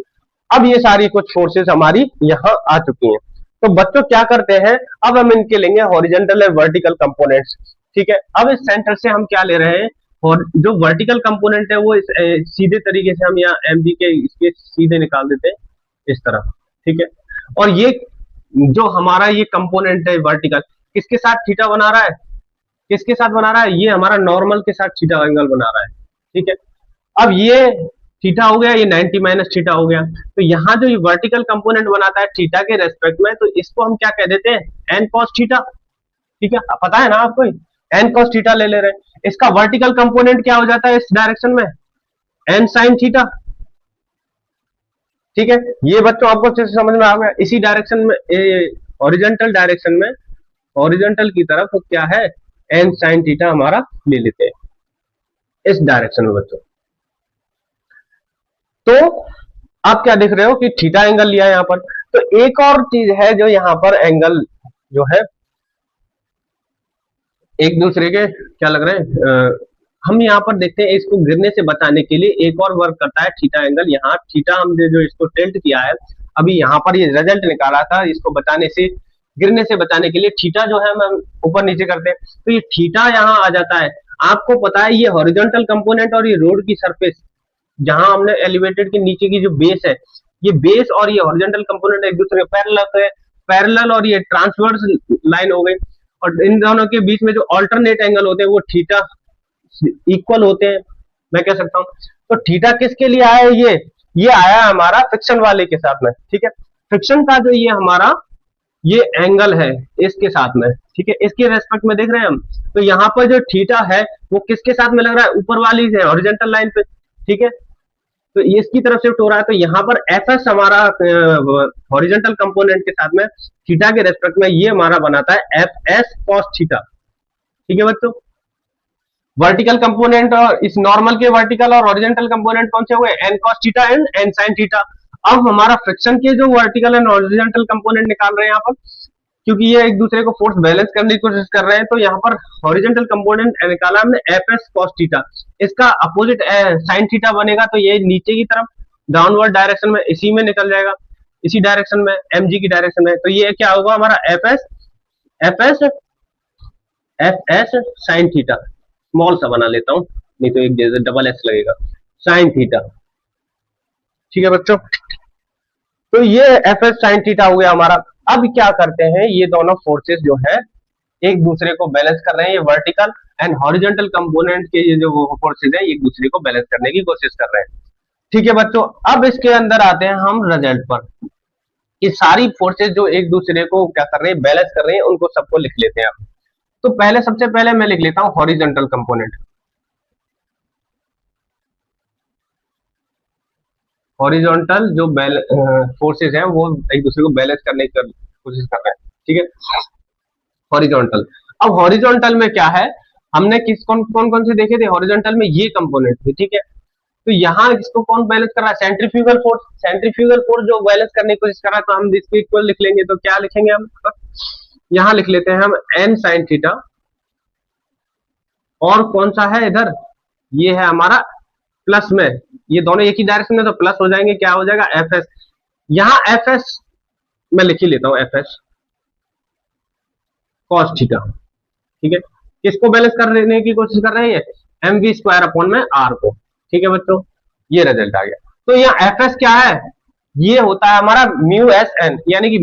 अब ये सारी कुछ फोर्सेस हमारी यहाँ आ चुकी हैं। तो बच्चों क्या करते हैं, अब हम इनके लेंगे हॉरिजॉन्टल और वर्टिकल कंपोनेंट्स, ठीक है। अब इस सेंटर से हम क्या ले रहे हैं, और जो वर्टिकल कंपोनेंट है वो सीधे तरीके से हम यहाँ एम जी के इसके सीधे निकाल देते हैं इस तरह, ठीक है। और ये जो हमारा ये कंपोनेंट है वर्टिकल, किसके साथ थीटा बना रहा है, किसके साथ बना रहा है, ये हमारा नॉर्मल के साथ थीटा एंगल बना रहा है, ठीक है। अब ये थीटा हो गया, ये 90 माइनस थीटा हो गया। तो यहाँ जो ये वर्टिकल कंपोनेंट बनाता है थीटा के रेस्पेक्ट में, तो इसको हम क्या कह देते हैं, एन कॉस थीटा, ठीक है। पता है ना आपको, एन कॉस थीटा ले रहे हैं। इसका वर्टिकल कंपोनेंट क्या हो जाता है इस डायरेक्शन में, एन साइन थीटा, ठीक है। ये बच्चों आपको अच्छे से समझ में आ गया। इसी डायरेक्शन में, हॉरिजॉन्टल डायरेक्शन में, हॉरिजॉन्टल की तरफ तो क्या है, एन साइन थीटा हमारा ले लेते हैं इस डायरेक्शन में बच्चों। तो आप क्या देख रहे हो कि थीटा एंगल लिया है यहाँ पर। तो एक और चीज है जो यहाँ पर एंगल जो है एक दूसरे के क्या लग रहे हैं, हम यहाँ पर देखते हैं इसको गिरने से बचाने के लिए एक और वर्क करता है थीटा एंगल। यहाँ थीटा हमने जो इसको टिल्ट किया है, अभी यहाँ पर ये रिजल्ट निकाला था, इसको बचाने से, गिरने से बचाने के लिए थीटा जो है हम ऊपर नीचे करते हैं, तो ये थीटा यहाँ आ जाता है। आपको पता है ये हॉरिजॉन्टल कंपोनेंट और ये रोड की सरफेस, जहां हमने एलिवेटेड के नीचे की जो बेस है, ये बेस और ये हॉरिजॉन्टल कंपोनेंट एक दूसरे के पैरेलल है, पैरेलल और ये ट्रांसवर्स लाइन हो गई। और इन दोनों के बीच में जो अल्टरनेट एंगल होते हैं वो थीटा इक्वल होते हैं, मैं कह सकता हूं। तो थीटा किसके लिए आया है, ये आया हमारा फ्रिक्शन वाले के साथ में, ठीक है। फ्रिक्शन का जो ये हमारा ये एंगल है इसके साथ में, ठीक है, इसके रेस्पेक्ट में देख रहे हैं हम। तो यहाँ पर जो थीटा है वो किसके साथ में लग रहा है, ऊपर वाली है हॉरिजॉन्टल लाइन पे, ठीक है। तो ये इसकी तरफ शिफ्ट हो रहा है, तो यहाँ पर एफ एस हमारा हॉरिजॉन्टल कंपोनेंट के साथ में थीटा के रेस्पेक्ट में ये हमारा बनाता है एफ एस कॉस थीटा, ठीक है बच्चों। वर्टिकल कंपोनेंट और इस नॉर्मल के वर्टिकल और हॉरिजॉन्टल कंपोनेंट कौन से हुए, N cos theta and N sine theta. अब हमारा फ्रिक्शन के जो वर्टिकल एंड हॉरिजॉन्टल कंपोनेंट निकाल रहे हैं यहाँ पर, क्योंकि ये एक दूसरे को फोर्स बैलेंस करने की कोशिश कर रहे हैं, तो यहाँ पर हॉरिजॉन्टल कंपोनेंट निकाला हमने एफ एस कॉस थीटा, इसका अपोजिट साइन थीटा बनेगा, तो ये नीचे की तरफ डाउनवर्ड डायरेक्शन में इसी में निकल जाएगा, इसी डायरेक्शन में, एम जी की डायरेक्शन में। तो ये क्या होगा हमारा F s sine theta, small सा बना लेता हूं, नहीं तो एक जैसे डबल एस लगेगा, साइन थीटा, ठीक है बच्चों। तो ये एफ एस साइन थीटा हो गया हमारा। अब क्या करते हैं, ये दोनों फोर्सेस जो है एक दूसरे को बैलेंस कर रहे हैं, ये वर्टिकल एंड हॉरिजॉन्टल कंपोनेंट के ये जो फोर्सेस है एक दूसरे को बैलेंस करने की कोशिश कर रहे हैं, ठीक है बच्चों। अब इसके अंदर आते हैं हम रिजल्ट पर, ये सारी फोर्सेस जो एक दूसरे को क्या कर रहे हैं, बैलेंस कर रहे हैं, उनको सबको लिख लेते हैं आप। तो पहले, सबसे पहले मैं लिख लेता हूं हॉरिजॉन्टल कंपोनेंट, हॉरिजॉन्टल जो फोर्सेस हैं वो एक दूसरे को बैलेंस करने की कोशिश कर रहे हैं, ठीक है, हॉरिजॉन्टल। अब हॉरिजॉन्टल में क्या है, हमने किस कौन कौन से देखे थे हॉरिजॉन्टल में, ये कंपोनेंट थे, ठीक है। तो यहाँ इसको कौन बैलेंस कर रहा है, सेंट्रीफ्यूगल फोर्स, सेंट्रीफ्यूगल फोर्स जो बैलेंस करने की कोशिश कर रहा है, तो हम इसको इक्वल लिख लेंगे। तो क्या लिखेंगे हम, यहाँ लिख लेते हैं हम एन साइन थीटा, और कौन सा है इधर, ये है हमारा प्लस में, ये दोनों एक ही डायरेक्शन में तो प्लस हो जाएंगे, क्या हो जाएगा एफ एस, यहाँ एफ एस मैं लिख ही लेता हूं, एफ एस कॉस थीटा, ठीक है। किसको बैलेंस करने की कोशिश कर रहे हैं, एम वी स्क्वायर अपॉन में आर को, ठीक है बच्चों। ये रिजल्ट आ गया। तो यहाँ एफ एस क्या है, ये होता है हमारा म्यू एस एन, यानी कि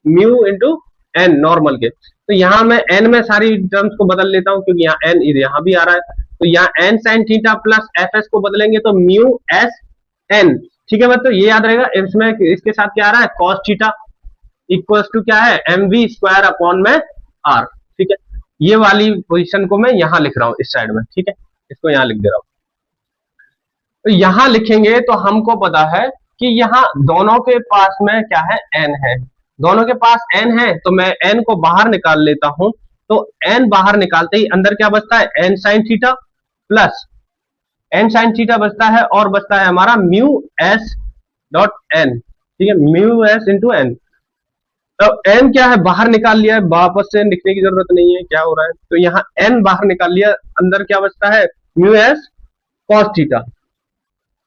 म्यू इंटू एन नॉर्मल के। तो यहाँ मैं एन में सारी टर्म्स को बदल लेता हूं, क्योंकि यहाँ एन यहाँ भी आ रहा है, तो यहाँ N sine theta plus F S को बदलेंगे तो म्यू एस एन, ठीक है बच्चों, ये याद रहेगा। इसमें इसके साथ क्या आ रहा है, कॉस थीटा इक्वल्स टू क्या है, एम वी स्क्वायर अपॉन में आर, ठीक है। ये वाली पोजीशन को मैं यहाँ लिख रहा हूँ इस साइड में, ठीक है, इसको यहाँ लिख दे रहा हूँ। तो यहाँ लिखेंगे तो हमको पता है कि यहाँ दोनों के पास में क्या है, एन है, दोनों के पास एन है, तो मैं एन को बाहर निकाल लेता हूं। तो एन बाहर निकालते ही अंदर क्या बचता है, N sine theta plus N sine theta बचता है, और बचता है हमारा म्यू एस डॉट एन, ठीक है, म्यू एस इंटू एन। तो एन क्या है, बाहर निकाल लिया है, वापस से लिखने की जरूरत नहीं है, क्या हो रहा है, तो यहाँ एन बाहर निकाल लिया, अंदर क्या बचता है, म्यू एस कॉस थीटा,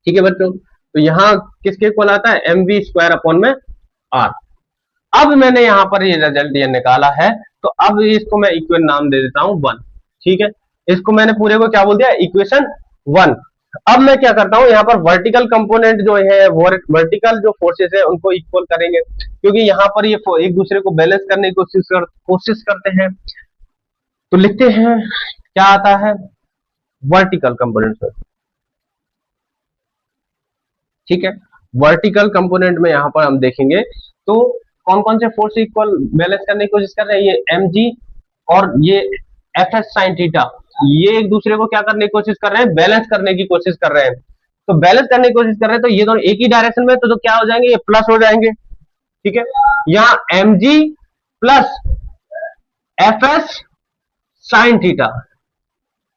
ठीक है बच्चों। तो यहाँ किसके इक्वल आता है, एम वी स्क्वायर अपॉन में आर। अब मैंने यहाँ पर ये रिजल्ट ये निकाला है, तो अब इसको मैं इक्वल नाम दे देता हूं 1, ठीक है। इसको मैंने पूरे को क्या बोल दिया, इक्वेशन 1। अब मैं क्या करता हूं, यहाँ पर वर्टिकल कंपोनेंट जो है, वर्टिकल जो फोर्सेस है उनको इक्वल करेंगे, क्योंकि यहाँ पर ये एक दूसरे को बैलेंस करने की कोशिश करते हैं। तो लिखते हैं क्या आता है, वर्टिकल कंपोनेंट। ठीक है, वर्टिकल कंपोनेंट में यहाँ पर हम देखेंगे तो कौन कौन से फोर्स इक्वल बैलेंस करने की कोशिश कर रहे हैं, ये mg और ये एफ एस साइन थीटा, ये एक दूसरे को क्या करने की कोशिश कर रहे हैं, बैलेंस करने की कोशिश कर रहे हैं। तो बैलेंस करने की कोशिश कर रहे हैं, तो ये दोनों एक ही डायरेक्शन में, तो क्या हो जाएंगे, ये प्लस हो जाएंगे। ठीक है, यहाँ mg plus F s sine theta,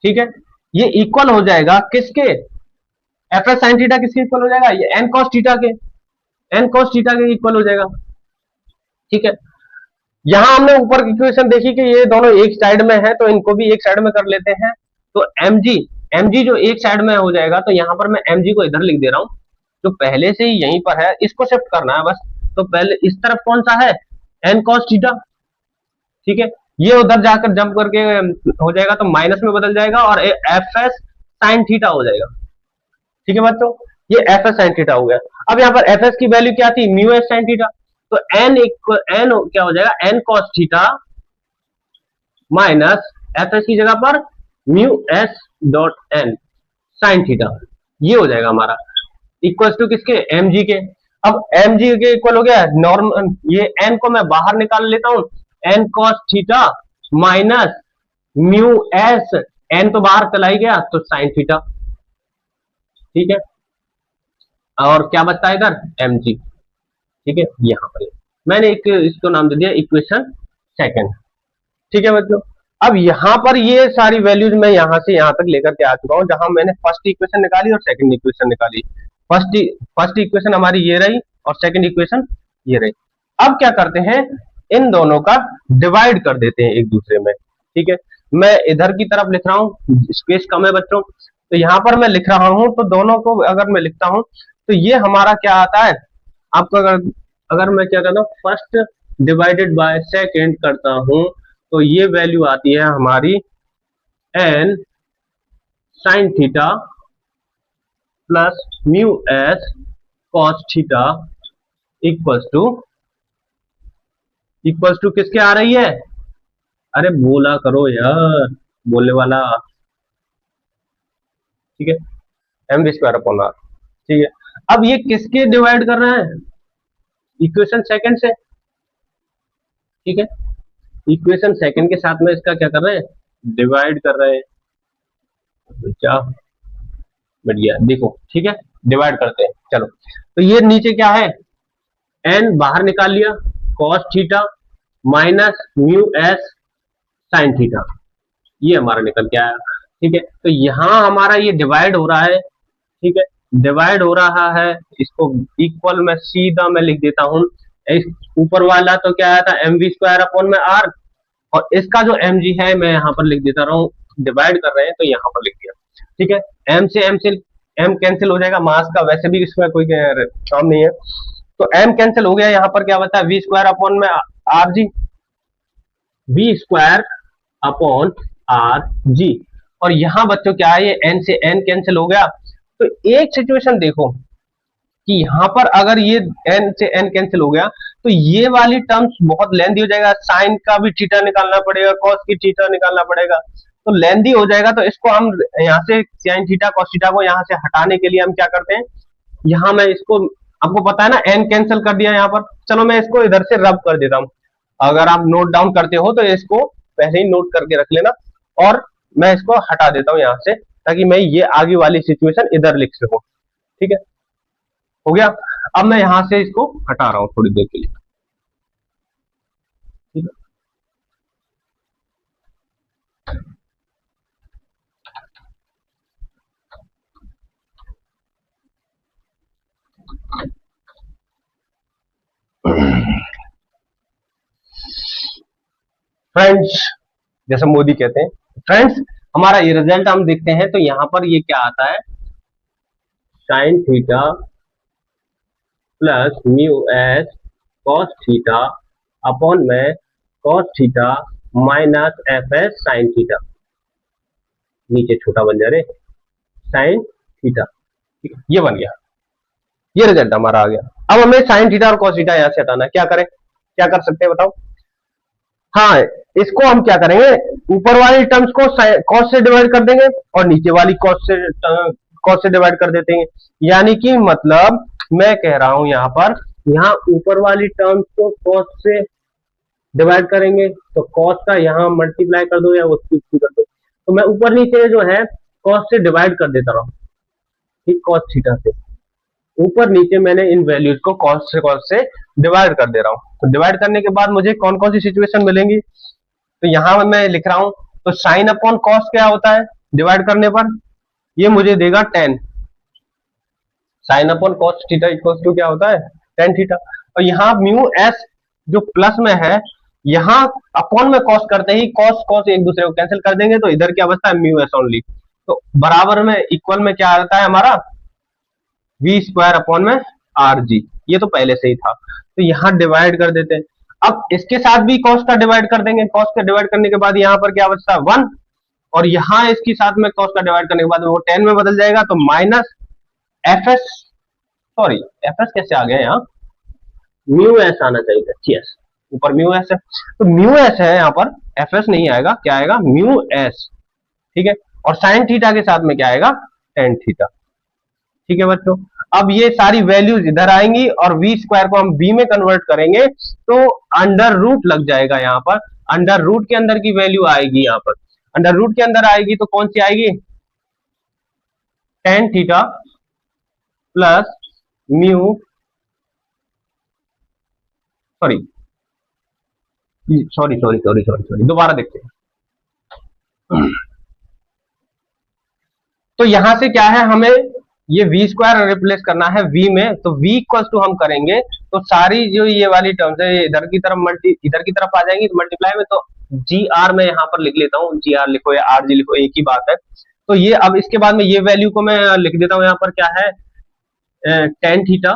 ठीक है, ये इक्वल हो जाएगा किसके, एफ एस साइन थीटा किसके इक्वल हो जाएगा, ये एन कॉस थीटा के, एन कॉस थीटा के इक्वल हो जाएगा। ठीक है, यहां हमने ऊपर की इक्वेशन देखी कि ये दोनों एक साइड में है, तो इनको भी एक साइड में कर लेते हैं। तो mg जो एक साइड में हो जाएगा, तो यहां पर मैं mg को इधर लिख दे रहा हूं, जो पहले से ही यहीं पर है, इसको शिफ्ट करना है बस। तो पहले इस तरफ कौन सा है, एन कॉस थीटा। ठीक है, ये उधर जाकर जंप करके हो जाएगा, तो माइनस में बदल जाएगा और एफ एस साइन थीटा हो जाएगा। ठीक है बच्चों, ये एफ एस साइन थीटा हो गया। अब यहाँ पर एफ एस की वैल्यू क्या थी, म्यू एस साइन थीटा, तो एन एन क्या हो जाएगा, N cos theta minus F S की जगह पर mu S dot N sine theta, ये हो जाएगा हमारा इक्वल टू किसके, एम जी के। अब एम जी के इक्वल हो गया नॉर्मल, ये एन को मैं बाहर निकाल लेता हूं, N cos theta minus mu S, N तो बाहर चला ही गया तो साइन थीटा। ठीक है, और क्या बचता है इधर, एम जी। ठीक है, यहां पर मैंने एक इसको नाम दे दिया इक्वेशन सेकंड। ठीक है बच्चों, अब यहां पर ये सारी वैल्यूज मैं यहां से यहां तक लेकर के आ चुका हूं, जहां मैंने फर्स्ट इक्वेशन निकाली और सेकंड इक्वेशन निकाली। फर्स्ट इक्वेशन हमारी ये रही और सेकंड इक्वेशन ये रही। अब क्या करते हैं, इन दोनों का डिवाइड कर देते हैं एक दूसरे में। ठीक है, मैं इधर की तरफ लिख रहा हूं, स्पेस कम है बच्चों, तो यहां पर मैं लिख रहा हूं, तो दोनों को अगर मैं लिखता हूं तो ये हमारा क्या आता है आपको, अगर मैं क्या करता हूँ, फर्स्ट डिवाइडेड बाय सेकंड करता हूं, तो ये वैल्यू आती है हमारी N sine theta plus mu S cos theta equals to किसके आ रही है, अरे बोला करो यार, बोलने वाला। ठीक है, M B square upon R. ठीक है, अब ये किसके डिवाइड कर रहे हैं, इक्वेशन सेकंड से। ठीक है, इक्वेशन सेकंड के साथ में इसका क्या कर रहे हैं, डिवाइड कर रहे हैं। क्या बढ़िया, देखो ठीक है, डिवाइड करते हैं। चलो, तो ये नीचे क्या है, एन बाहर निकाल लिया, cos theta minus mu S sine theta, ये हमारा निकल के आया। ठीक है, तो यहां हमारा ये डिवाइड हो रहा है। ठीक है, डिवाइड हो रहा है, इसको इक्वल में सीधा मैं लिख देता हूं, इस ऊपर वाला तो क्या आया था, एम वी स्क्वायर अपॉन में आर, और इसका जो एम जी है मैं यहाँ पर लिख देता रहा हूँ, डिवाइड कर रहे हैं तो यहाँ पर लिख दिया। ठीक है, एम कैंसिल हो जाएगा, मास का वैसे भी इसमें कोई काम नहीं है, तो एम कैंसिल हो गया, यहाँ पर क्या बचा, वी स्क्वायर अपॉन में R G, V square upon R G. और यहां बच्चों क्या है, ये एन से एन कैंसिल हो गया। तो एक सिचुएशन देखो कि यहां पर अगर ये एन से एन कैंसिल हो गया, तो ये वाली टर्म्स बहुत लेंथी हो जाएगा, साइन का भी थीटा निकालना पड़ेगा, कॉस की थीटा निकालना पड़ेगा, तो लेंथी हो जाएगा। तो इसको हम यहाँ से साइन थीटा कॉस थीटा को यहाँ से हटाने के लिए हम क्या करते हैं, यहाँ मैं इसको, आपको पता है ना, एन कैंसिल कर दिया यहाँ पर, चलो मैं इसको इधर से रब कर देता हूँ। अगर आप नोट डाउन करते हो तो इसको पहले ही नोट करके रख लेना, और मैं इसको हटा देता हूँ यहाँ से, ताकि मैं ये आगे वाली सिचुएशन इधर लिख सकूं। ठीक है, हो गया। अब मैं यहां से इसको हटा रहा हूं थोड़ी देर के लिए। ठीक है, फ्रेंड्स, जैसे मोदी कहते हैं, फ्रेंड्स हमारा ये रिजल्ट हम देखते हैं, तो यहां पर ये क्या आता है, sine theta plus mu S cos theta upon में cos theta minus F s sine theta. नीचे छोटा बन जा रहे साइन थीटा, ठीक है, ये बन गया, ये रिजल्ट हमारा आ गया। अब हमें साइन थीटा और कॉस थीटा यहां से हटाना है, क्या करें, क्या कर सकते हैं बताओ। हाँ, इसको हम क्या करेंगे, ऊपर वाली टर्म्स को कॉस से डिवाइड कर देंगे और नीचे वाली कॉस से डिवाइड कर देते हैं। यानी कि मतलब मैं कह रहा हूं यहां पर, यहां ऊपर वाली टर्म्स को कॉस से डिवाइड करेंगे तो कॉस का यहां मल्टीप्लाई कर दो या उसकी कर दो, तो मैं ऊपर नीचे जो है कॉस से डिवाइड कर देता रहा हूं, ठीक, कॉस थीटा से ऊपर नीचे मैंने इन वैल्यूज को कॉस से डिवाइड कर दे रहा हूं। तो डिवाइड करने के बाद मुझे कौन कौन सी सिचुएशन मिलेंगी, तो यहां मैं लिख रहा हूं, तो साइन अपॉन कॉस क्या होता है डिवाइड करने पर, ये मुझे देगा 10, sine upon cos theta equals to क्या होता है 10 थीटा। और यहाँ म्यू एस जो प्लस में है, यहाँ अपॉन में कॉस करते ही कॉस कॉस एक दूसरे को कैंसिल कर देंगे, तो इधर क्या बचता है म्यू एस ओनली, तो बराबर में इक्वल में क्या आता है हमारा वी स्क्वायर अपॉन में आर जी, ये तो पहले से ही था, तो यहाँ डिवाइड कर देते हैं। अब इसके साथ भी कॉस का डिवाइड कर देंगे, कॉस का डिवाइड करने के बाद यहाँ पर क्या बचता है 1, और यहाँ इसके साथ में कॉस का डिवाइड करने के बाद वो 10 में बदल जाएगा, तो minus F S, sorry F S कैसे आ गया यहाँ, म्यू एस आना चाहिए था, यस ऊपर म्यू एस है, तो म्यू एस है यहाँ पर, एफ एस नहीं आएगा, क्या आएगा म्यू एस, ठीक है, और साइन थीटा के साथ में क्या आएगा टेन थीटा, ठीक है बच्चों। अब ये सारी वैल्यूज इधर आएंगी और वी स्क्वायर को हम बी में कन्वर्ट करेंगे तो अंडर रूट लग जाएगा, यहाँ पर अंडर रूट के अंदर की वैल्यू आएगी, यहाँ पर अंडर रूट के अंदर आएगी तो कौन सी आएगी tan theta plus mu, sorry sorry sorry sorry sorry sorry दोबारा देखते हैं। तो यहां से क्या है, हमें ये वी स्क्वायर रिप्लेस करना है वी में, तो वी इक्वल्स टू हम करेंगे तो सारी जो ये वाली टर्म्स है इधर की तरफ इधर की तरफ आ जाएंगी मल्टीप्लाई में, तो जी आर में यहाँ पर लिख लेता हूँ, जी आर लिखो या आर जी लिखो एक ही बात है। तो ये अब इसके बाद में ये वैल्यू को मैं लिख देता हूँ, यहाँ पर क्या है tan theta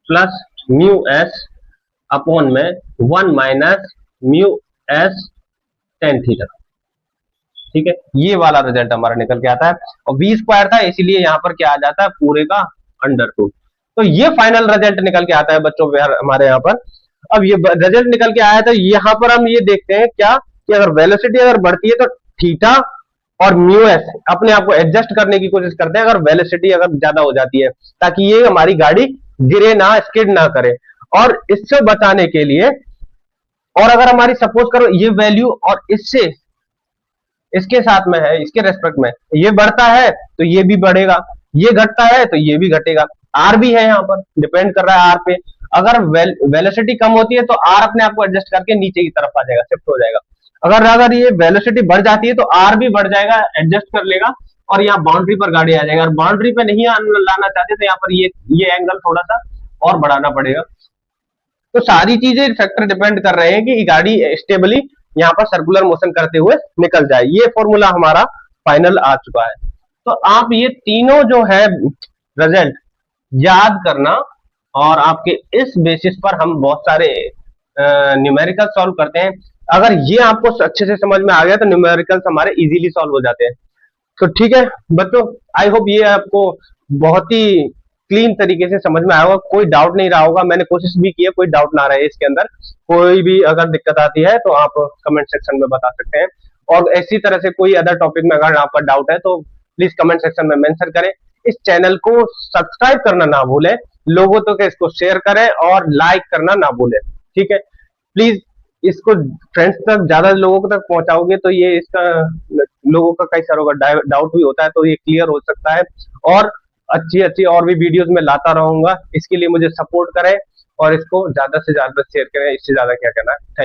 plus mu S upon में 1 minus mu S ten theta, ठीक है, ये वाला रिजल्ट हमारा निकल के आता है, और वी स्क्वायर था इसीलिए यहाँ पर क्या आ जाता है पूरे का अंडर रूट, तो ये फाइनल रिजल्ट निकल के आता है बच्चों हमारे यहाँ पर। अब ये रिजल्ट निकल के आया तो यहाँ पर हम ये देखते हैं क्या कि अगर वेलोसिटी अगर बढ़ती है तो थीटा और म्यू एस अपने आप को एडजस्ट करने की कोशिश करते हैं, अगर वेलोसिटी अगर ज्यादा हो जाती है, ताकि ये हमारी गाड़ी गिरे ना, स्किड ना करे, और इससे बचाने के लिए, और अगर हमारी सपोज करो ये वैल्यू और इससे इसके साथ में है, इसके रेस्पेक्ट में ये बढ़ता है तो ये भी बढ़ेगा, ये घटता है तो ये भी घटेगा, आर भी है यहाँ पर डिपेंड कर रहा है आर पे, अगर वेलोसिटी कम होती है तो आर अपने आप को एडजस्ट करके नीचे की तरफ आ जाएगा, शिफ्ट हो जाएगा, अगर ये वेलोसिटी बढ़ जाती है तो आर भी बढ़ जाएगा, एडजस्ट कर लेगा, और यहाँ बाउंड्री पर गाड़ी आ जाएगा, और बाउंड्री पे नहीं लाना चाहते तो यहाँ पर ये एंगल थोड़ा सा और बढ़ाना पड़ेगा। तो सारी चीजें फैक्टर डिपेंड कर रहे हैं कि गाड़ी स्टेबली यहाँ पर सर्कुलर मोशन करते हुए निकल जाए, ये फॉर्मूला हमारा फाइनल आ चुका है। तो आप ये तीनों जो है रिजल्ट याद करना, और आपके इस बेसिस पर हम बहुत सारे न्यूमेरिकल सॉल्व करते हैं, अगर ये आपको अच्छे से समझ में आ गया तो न्यूमेरिकल्स हमारे इजीली सॉल्व हो जाते हैं। तो ठीक है बच्चों, आई होप ये आपको बहुत ही क्लीन तरीके से समझ में आया होगा, कोई डाउट नहीं रहा होगा, मैंने कोशिश भी की है कोई डाउट ना रहे इसके अंदर, कोई भी अगर दिक्कत आती है तो आप कमेंट सेक्शन में बता सकते हैं, और इसी तरह से कोई अदर टॉपिक में अगर आपका डाउट है तो प्लीज कमेंट सेक्शन में मेंशन करें। इस चैनल को सब्सक्राइब करना ना भूलें, लोगों तक इसको शेयर करें और लाइक करना ना भूलें, ठीक है, प्लीज इसको फ्रेंड्स तक ज्यादा लोगों तक पहुंचाओगे तो ये इसका लोगों का कई सारों का डाउट भी होता है तो ये क्लियर हो सकता है, और अच्छी अच्छी और भी वीडियोस में लाता रहूंगा, इसके लिए मुझे सपोर्ट करें और इसको ज्यादा से ज्यादा शेयर करें, इससे ज्यादा क्या करना है। थैंक